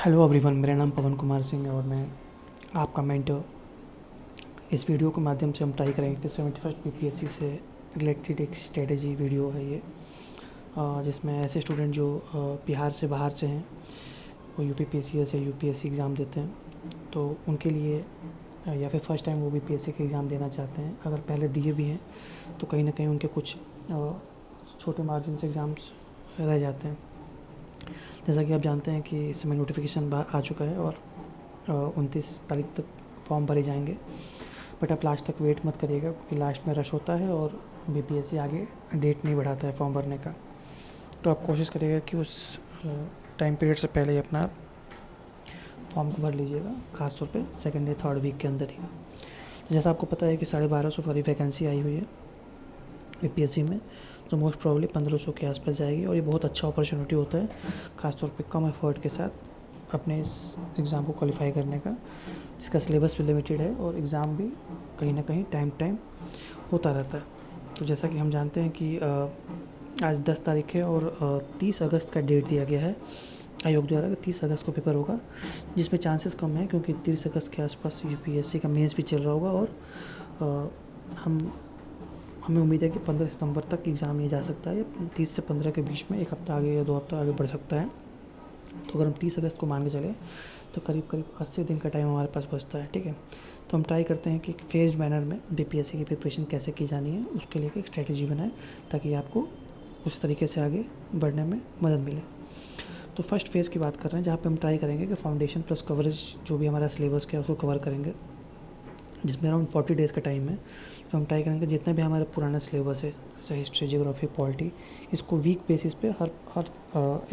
Hello everyone, मेरा नाम पवन कुमार सिंह है और मैं आपका मेंटर। इस वीडियो के माध्यम से हम ट्राई करेंगे कि 71st पीपीएससी से रिलेटेड एक स्ट्रेटजी वीडियो है ये, जिसमें ऐसे स्टूडेंट जो बिहार से बाहर से हैं, वो यूपीपीएससी या यूपीएससी एग्ज़ाम देते हैं, तो उनके लिए या फिर फर्स्ट टाइम वो बीपीएससी का एग्ज़ाम देना चाहते हैं। अगर पहले दिए भी हैं तो कहीं ना कहीं उनके कुछ छोटे मार्जिन से एग्ज़ाम्स रह जाते हैं। जैसा कि आप जानते हैं कि इस समय नोटिफिकेशन आ चुका है और 29 तारीख तक फॉर्म भरे जाएंगे, बट आप लास्ट तक वेट मत करिएगा क्योंकि लास्ट में रश होता है और बीपीएससी आगे डेट नहीं बढ़ाता है फॉर्म भरने का। तो आप कोशिश करिएगा कि उस टाइम पीरियड से पहले ही अपना फॉर्म को भर लीजिएगा, खासतौर पे सेकेंड या थर्ड वीक के अंदर ही। जैसा आपको पता है कि 1250 वाली वैकेंसी आई हुई है बीपीएससी में, तो मोस्ट प्रॉब्ली 1500 के आसपास जाएगी और ये बहुत अच्छा अपॉर्चुनिटी होता है, खासतौर पे कम एफर्ट के साथ अपने इस एग्ज़ाम को क्वालिफाई करने का, जिसका सिलेबस भी लिमिटेड है और एग्ज़ाम भी कहीं ना कहीं टाइम होता रहता है। तो जैसा कि हम जानते हैं कि आज 10 तारीख है और 30 अगस्त का डेट दिया गया है आयोग द्वारा कि 30 अगस्त को पेपर होगा, जिसमें चांसेस कम है क्योंकि 30 अगस्त के आसपास यूपीएससी का मेंस भी चल रहा होगा और हमें उम्मीद है कि 15 सितंबर तक एग्ज़ाम लिया जा सकता है, या 30 से 15 के बीच में, एक हफ़्ता आगे या 2 हफ्ता आगे बढ़ सकता है। तो अगर हम 30 अगस्त को मान के चलें तो करीब 80 दिन का टाइम हमारे पास बचता है। ठीक है, तो हम ट्राई करते हैं कि फेज्ड मैनर में बीपीएससी की प्रिपरेशन कैसे की जानी है, उसके लिए एक स्ट्रेटजी बनाएं ताकि आपको उस तरीके से आगे बढ़ने में मदद मिले। तो फर्स्ट फेज़ की बात कर रहे हैं, जहाँ पे हम ट्राई करेंगे कि फाउंडेशन प्लस कवरेज जो भी हमारा सिलेबस का है उसको कवर करेंगे, जिसमें अराउंड 40 डेज़ का टाइम है। तो हम ट्राई करेंगे जितना भी हमारा पुराना सिलेबस है, जैसे हिस्ट्री, ज्योग्राफी, पॉलिटी, इसको वीक बेसिस पे हर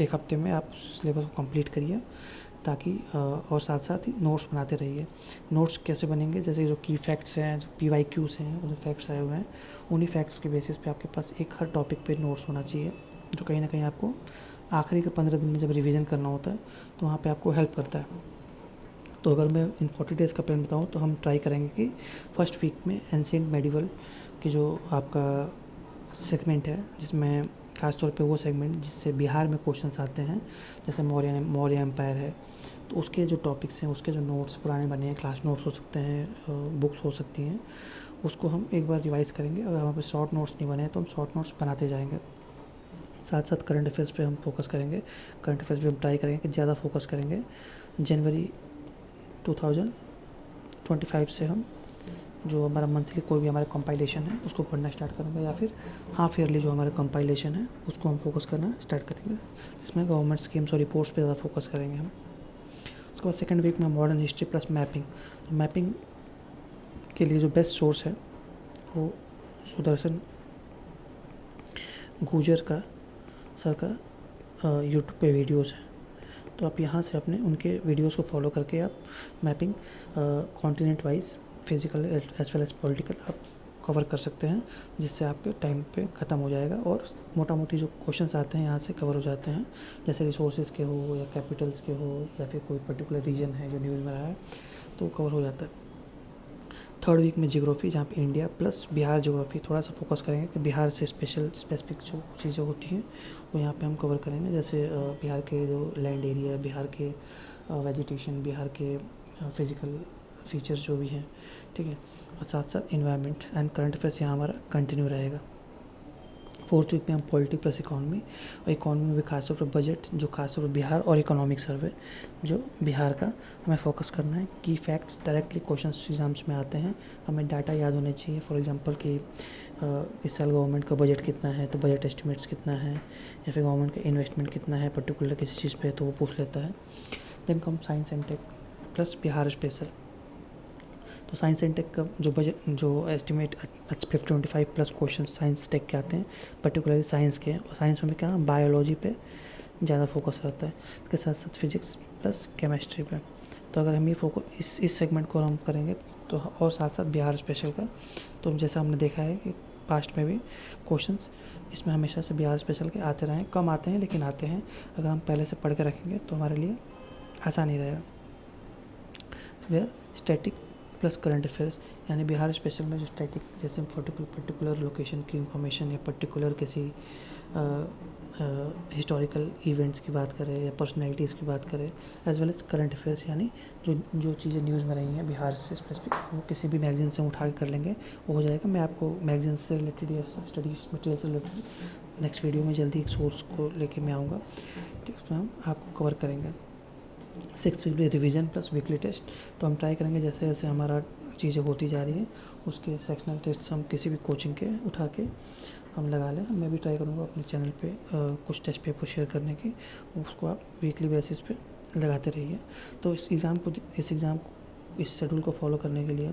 एक हफ्ते में आप सिलेबस को कंप्लीट करिए, ताकि और साथ साथ ही नोट्स बनाते रहिए। नोट्स कैसे बनेंगे, जैसे जो की फैक्ट्स हैं, जो PYQs हैं, जो फैक्ट्स आए हुए हैं, उन्हीं फैक्ट्स के बेसिस पे आपके पास एक हर टॉपिक पे नोट्स होना चाहिए, जो कहीं ना कहीं आपको आखिरी के 15 दिन में जब रिवीजन करना होता है तो वहाँ पे आपको हेल्प करता है। तो अगर मैं इन 40 डेज़ का प्लान बताऊँ तो हम ट्राई करेंगे कि फर्स्ट वीक में एंशिएंट मेडिवल की जो आपका सेगमेंट है, जिसमें खासतौर पे वो सेगमेंट जिससे बिहार में क्वेश्चंस आते हैं, जैसे मौर्य एम्पायर है, तो उसके जो टॉपिक्स हैं, उसके जो नोट्स पुराने बने हैं, क्लास नोट्स हो सकते हैं, बुक्स हो सकती हैं, उसको हम एक बार रिवाइज़ करेंगे। अगर हमारे पास शॉर्ट नोट्स नहीं बने हैं तो हम शॉर्ट नोट्स बनाते जाएंगे। साथ साथ करंट अफेयर्स पे हम फोकस करेंगे। करंट अफेयर्स पे हम ट्राई करेंगे कि ज़्यादा फोकस करेंगे। जनवरी 2025 से हम जो हमारा मंथली कोई भी हमारा कंपाइलेशन है उसको पढ़ना स्टार्ट करेंगे, या फिर हाफ ईयरली जो हमारा कंपाइलेशन है उसको हम फोकस करना स्टार्ट करेंगे, जिसमें गवर्नमेंट स्कीम्स और रिपोर्ट्स पे ज़्यादा फोकस करेंगे हम। उसके बाद सेकंड वीक में मॉडर्न हिस्ट्री प्लस मैपिंग। तो मैपिंग के लिए जो बेस्ट सोर्स है वो सुदर्शन गुजर का सर का यूट्यूब पे वीडियोज़ है, तो आप यहाँ से अपने उनके वीडियोस को फॉलो करके आप mapping continent wise, physical as well as political आप कवर कर सकते हैं, जिससे आपके टाइम पे ख़त्म हो जाएगा और मोटा मोटी जो क्वेश्चंस आते हैं यहाँ से कवर हो जाते हैं, जैसे रिसोर्सेज के हो या कैपिटल्स के हो या फिर कोई पर्टिकुलर रीजन है जो न्यूज़ में रहा है तो कवर हो जाता है। थर्ड वीक में ज्योग्राफी, जहाँ पे इंडिया प्लस बिहार ज्योग्राफी थोड़ा सा फोकस करेंगे कि बिहार से स्पेसिफिक जो चीज़ें होती हैं वो यहाँ पे हम कवर करेंगे, जैसे बिहार के जो लैंड एरिया, बिहार के वेजिटेशन, बिहार के फिजिकल फीचर्स जो भी हैं, ठीक है, और साथ साथ इन्वायरमेंट एंड करंट अफेयर्स यहाँ हमारा कंटिन्यू रहेगा। फोर्थ वीक में हम पॉलिटी प्लस इकॉनमी, और इकॉनमी में भी खासतौर पर बजट, जो खासतौर पर बिहार और इकोनॉमिक सर्वे जो बिहार का हमें फोकस करना है। की फैक्ट्स डायरेक्टली क्वेश्चन एग्जाम्स में आते हैं, हमें डाटा याद होने चाहिए। फॉर एग्जांपल कि इस साल गवर्नमेंट का बजट कितना है तो बजट एस्टिमेट्स कितना है, या फिर गवर्नमेंट का इन्वेस्टमेंट कितना है पर्टिकुलर किसी चीज़ पे, तो वो पूछ लेता है। Then come science and tech plus Bihar special. तो साइंस एंड टेक का जो बजट, जो estimate 525 plus question science tech के आते हैं, पर्टिकुलरली साइंस के, और साइंस में क्या बायोलॉजी पे ज़्यादा फोकस रहता है, इसके साथ साथ फिजिक्स प्लस केमिस्ट्री पे। तो अगर हम ये फोकस इस सेगमेंट को हम करेंगे तो, और साथ साथ बिहार स्पेशल का, तो जैसा हमने देखा है कि पास्ट में भी क्वेश्चंस इसमें हमेशा से बिहार स्पेशल के आते रहे, कम आते हैं लेकिन आते हैं। अगर हम पहले से पढ़ के रखेंगे तो हमारे लिए आसान ही रहेगा। Where static plus current affairs, यानी बिहार स्पेशल में जो स्टैटिक जैसे पर्टिकुलर लोकेशन की इंफॉर्मेशन या पर्टिकुलर किसी हिस्टोरिकल इवेंट्स की बात करें या पर्सनैलिटीज़ की बात करें, as well as current affairs, यानी जो चीज़ें न्यूज़ में रही हैं बिहार से स्पेसिफिक, वो किसी भी मैगज़ीन से उठा के कर लेंगे, वो हो जाएगा। मैं आपको मैगज़ीन से रिलेटेड या स्टडी मटेरियल से रिलेटेड नेक्स्ट वीडियो में जल्दी एक सोर्स को लेके मैं आऊँगा, ठीक, उसमें हम आपको कवर करेंगे। 6th week revision plus weekly test, तो हम ट्राई करेंगे जैसे जैसे हमारा चीज़ें होती जा रही हैं उसके सेक्शनल टेस्ट हम किसी भी कोचिंग के उठा के हम लगा लें। मैं भी ट्राई करूँगा अपने चैनल पे कुछ टेस्ट पेपर शेयर करने की, उसको आप वीकली बेसिस पे लगाते रहिए। तो इस शेड्यूल को फॉलो करने के लिए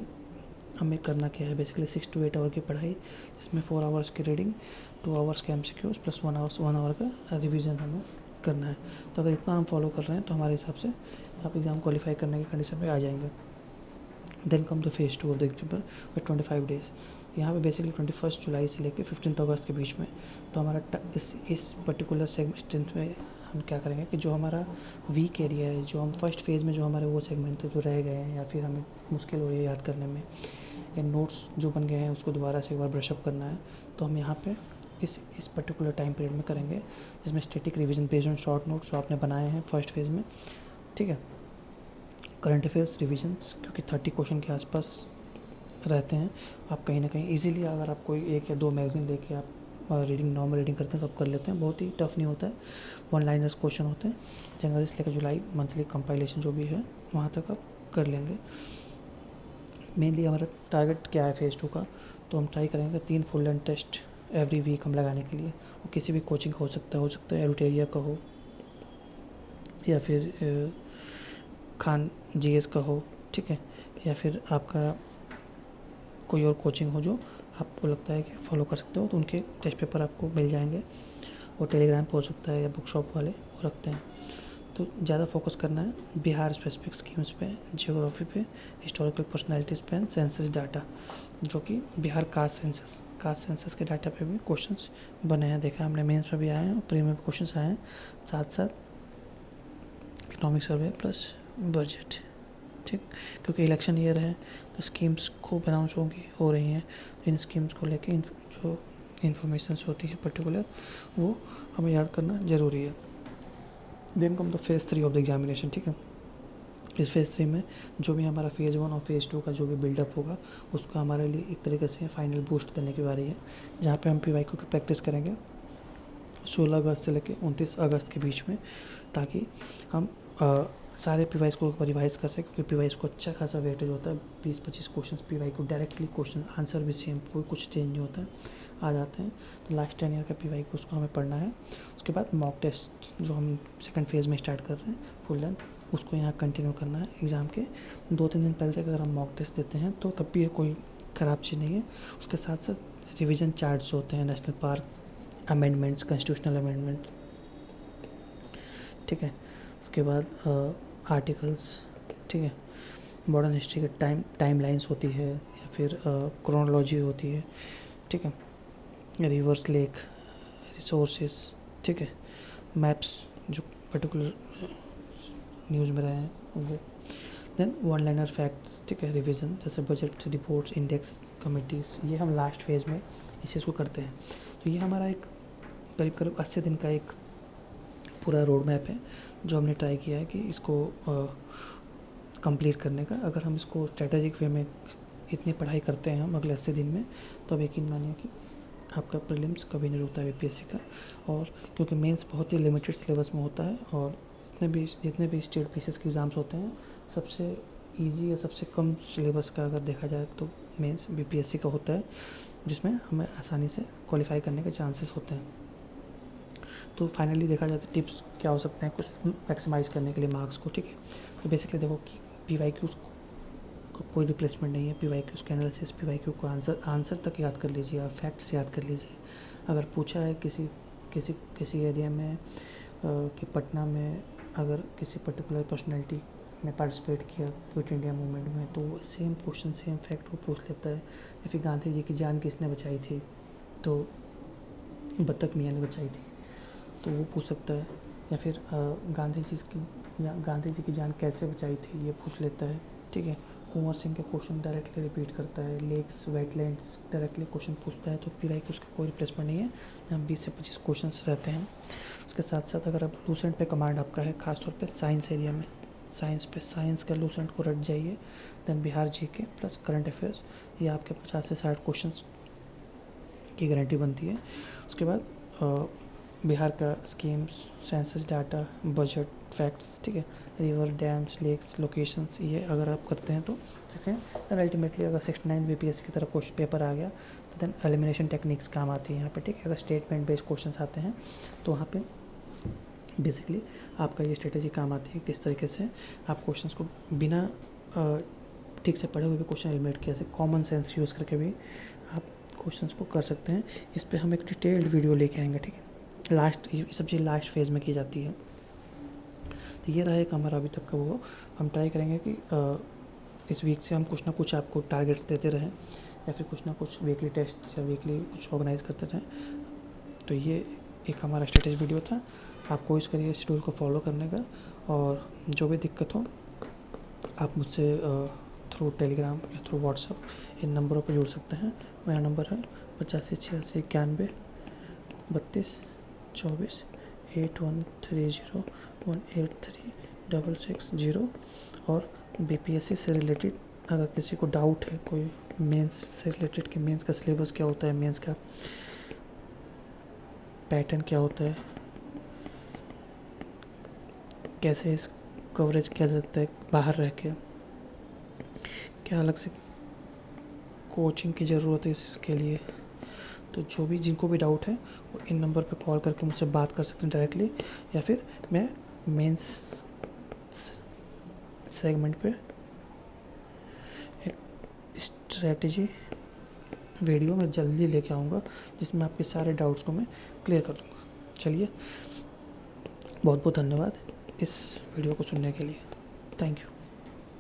हमें करना क्या है, बेसिकली 6 to 8 आवर की पढ़ाई, जिसमें 4 आवर्स की रीडिंग, 2 आवर्स के MCQs प्लस 1 आवर का रिवीजन हमें करना है। तो अगर इतना हम फॉलो कर रहे हैं तो हमारे हिसाब से आप एग्ज़ाम क्वालिफाई करने की कंडीशन पे आ जाएंगे। Then come the phase 2 of the exam with 25 days. यहाँ पे बेसिकली 21 जुलाई से लेकर 15 अगस्त के बीच में, तो हमारा इस पर्टिकुलर सेगमेंट में हम क्या करेंगे कि जो हमारा वीक एरिया है, जो हम फर्स्ट फेज़ में जो हमारे वो सेगमेंट थे जो रह गए हैं या फिर हमें मुश्किल हो रही है याद करने में, या नोट्स जो बन गए हैं उसको दोबारा से एक बार ब्रशअप करना है, तो हम यहाँ पे इस पर्टिकुलर टाइम पीरियड में करेंगे, जिसमें static revision based on short notes जो आपने बनाए हैं फर्स्ट फेज़ में, ठीक है। करंट अफेयर्स रिविजन्स क्योंकि 30 क्वेश्चन के आसपास रहते हैं, आप कहीं ना कहीं इजीली अगर आप कोई 1 या 2 मैगज़ीन लेके आप नॉर्मल रीडिंग करते हैं तो आप कर लेते हैं, बहुत ही टफ नहीं होता है। 1 लाइनर्स क्वेश्चन होते हैं, जनवरी से लेकर जुलाई मंथली कंपाइलेशन जो भी है वहाँ तक आप कर लेंगे। मेनली हमारा टारगेट क्या है फेज़ 2 का, तो हम ट्राई करेंगे 3 full length test every week हम लगाने के लिए। वो किसी भी कोचिंग का हो सकता है एडुटेरिया का हो या फिर खान GS का हो, ठीक है, या फिर आपका कोई और कोचिंग हो जो आपको लगता है कि फॉलो कर सकते हो, तो उनके टेस्ट पेपर आपको मिल जाएंगे। और टेलीग्राम पे हो सकता है या बुक शॉप वाले वो रखते हैं। तो ज़्यादा फोकस करना है बिहार स्पेसिफिक स्कीम्स पे, जियोग्राफी पे, हिस्टोरिकल पर्सनैलिटीज़ पे, सेंसस डाटा, जो कि बिहार कास्ट सेंसस के डाटा पे भी क्वेश्चंस बने हैं, देखा हमने मेंस में भी आए हैं और प्री में भी क्वेश्चंस आए हैं, साथ साथ इकोनॉमिक सर्वे प्लस बजट, ठीक, क्योंकि इलेक्शन ईयर है तो स्कीम्स खूब अनाउंस हो रही हैं, तो इन स्कीम्स को लेके जो इन्फॉर्मेशंस होती है पर्टिकुलर वो हमें याद करना ज़रूरी है। Then come the phase 3 of the examination, ठीक है। इस फेज़ 3 में जो भी हमारा फेज़ 1 और फेज़ 2 का जो भी बिल्डअप होगा उसका हमारे लिए एक तरीके से फाइनल बूस्ट देने की बारी है, जहाँ पे हम PYQ की प्रैक्टिस करेंगे 16 अगस्त से लेकर 29 अगस्त के बीच में, ताकि हम सारे PYQ को रिवाइज़ कर सकें, क्योंकि PYQ को अच्छा खासा वेटेज होता है, 20-25 question PYQ directly question answer भी सेम, कोई कुछ चेंज नहीं होता है, आ जाते हैं। तो लास्ट 10 ईयर का PYQ उसको हमें पढ़ना है। उसके बाद मॉक टेस्ट जो हम सेकंड फेज़ में स्टार्ट कर रहे हैं फुल लेंथ, उसको यहाँ कंटिन्यू करना है। एग्ज़ाम के 2-3 दिन पहले तक अगर हम मॉक टेस्ट देते हैं तो तब भी ये कोई ख़राब चीज़ नहीं है। उसके साथ साथ रिविज़न चार्ट्स होते हैं, national park amendments, constitutional amendment, ठीक है। उसके बाद आर्टिकल्स, ठीक है, मॉडर्न हिस्ट्री के टाइम लाइन्स होती है या फिर क्रोनोलॉजी होती है, ठीक है, रिवर्स लेक, रिसोर्सेज, ठीक है, मैप्स जो पर्टिकुलर न्यूज़ में रहे हैं वो, देन 1 लाइनर फैक्ट्स, ठीक है, रिवीजन जैसे बजट रिपोर्ट्स, इंडेक्स कमिटीज़, ये हम लास्ट फेज़ में इस चीज़ को करते हैं। तो ये हमारा एक करीब 80 दिन का एक पूरा रोड मैप है जो हमने ट्राई किया है कि इसको कंप्लीट करने का। अगर हम इसको स्ट्रेटेजिक वे में इतनी पढ़ाई करते हैं हम अगले 80 दिन में, तो अब यकीन मानिए कि आपका प्रीलिम्स कभी नहीं रुकता BPSC का। और क्योंकि मेंस बहुत ही लिमिटेड सिलेबस में होता है, और जितने भी स्टेट पीसीएस के एग्ज़ाम्स होते हैं सबसे ईजी या सबसे कम सिलेबस का अगर देखा जाए तो मेंस BPSC का होता है, जिसमें हमें आसानी से क्वालिफाई करने के चांसेस होते हैं। तो फाइनली देखा जाए तो टिप्स क्या हो सकते हैं कुछ मैक्सिमाइज़ करने के लिए मार्क्स को, ठीक है। तो बेसिकली देखो कि PYQ को कोई रिप्लेसमेंट नहीं है, PYQ के एनालिसिस, PYQ को आंसर तक याद कर लीजिए, आप फैक्ट्स याद कर लीजिए। अगर पूछा है किसी एरिया में कि पटना में अगर किसी पर्टिकुलर पर्सनैलिटी ने पार्टिसिपेट किया क्विट इंडिया मूवमेंट में, तो वो सेम क्वेश्चन सेम फैक्ट वो पूछ लेता है। या फिर गांधी जी की जान किसने बचाई थी, तो बत्तख मियाँ ने बचाई थी, तो वो पूछ सकता है। या फिर गांधी जी की जान कैसे बचाई थी ये पूछ लेता है, ठीक है। कुंवर सिंह के क्वेश्चन डायरेक्टली रिपीट करता है, लेक्स वेटलैंड्स डायरेक्टली क्वेश्चन पूछता है, तो फिर एक उसका कोई रिप्लेसमेंट नहीं है। यहाँ 20 से 25 क्वेश्चन रहते हैं। उसके साथ साथ अगर आप लूसेंट पे कमांड आपका है, खासतौर पे साइंस एरिया में, साइंस का लूसेंट को रट जाइए, then Bihar GK plus current affairs, ये आपके 50 से 60 क्वेश्चन की गारंटी बनती है। उसके बाद बिहार का schemes, census data, budget, facts, ठीक है, रिवर, डैम्स, लेक्स, लोकेशंस, ये अगर आप करते हैं तो जैसे देन अल्टीमेटली अगर 69 बीपीएससी की तरफ क्वेश्चन पेपर आ गया तो देन एलिमिनेशन टेक्निक्स काम आती है यहाँ पे, ठीक है। अगर स्टेटमेंट बेस्ड क्वेश्चंस आते हैं तो वहाँ पे बेसिकली आपका ये स्ट्रेटेजी काम आती है, किस तरीके से आप क्वेश्चंस को बिना ठीक से पढ़े हुए भी क्वेश्चन एलिमिनेट किया, जैसे कॉमन सेंस यूज़ करके भी आप क्वेश्चंस को कर सकते हैं। इस पर हम एक डिटेल्ड वीडियो लेके आएंगे, ठीक है। लास्ट ये सब चीज़ लास्ट फेज़ में की जाती है। तो ये रहा एक हमारा अभी तक का वो, हम ट्राई करेंगे कि इस वीक से हम कुछ ना कुछ आपको टारगेट्स देते रहें, या फिर कुछ ना कुछ वीकली टेस्ट्स या वीकली कुछ ऑर्गेनाइज करते रहें। तो ये एक हमारा स्ट्रेटेजी वीडियो था। आप कोशिश करिए इस शेड्यूल को फॉलो करने का, और जो भी दिक्कत हो आप मुझसे थ्रू टेलीग्राम या थ्रू व्हाट्सएप इन नंबरों पर जुड़ सकते हैं। मेरा नंबर है 85 86 91 32 24 8130183660। और बीपीएससी से रिलेटेड अगर किसी को डाउट है, कोई मेंस से रिलेटेड कि मेंस का सिलेबस क्या होता है, मेंस का पैटर्न क्या होता है, कैसे इस कवरेज किया जाता है बाहर रह के, क्या अलग से कोचिंग की ज़रूरत है इसके लिए, तो जो भी जिनको भी डाउट है वो इन नंबर पे कॉल करके मुझसे बात कर सकते हैं डायरेक्टली, या फिर मैं मेंस सेगमेंट पे एक स्ट्रेटेजी वीडियो मैं जल्दी लेके आऊँगा जिसमें आपके सारे डाउट्स को मैं क्लियर कर दूँगा। चलिए, बहुत बहुत धन्यवाद इस वीडियो को सुनने के लिए। Thank you.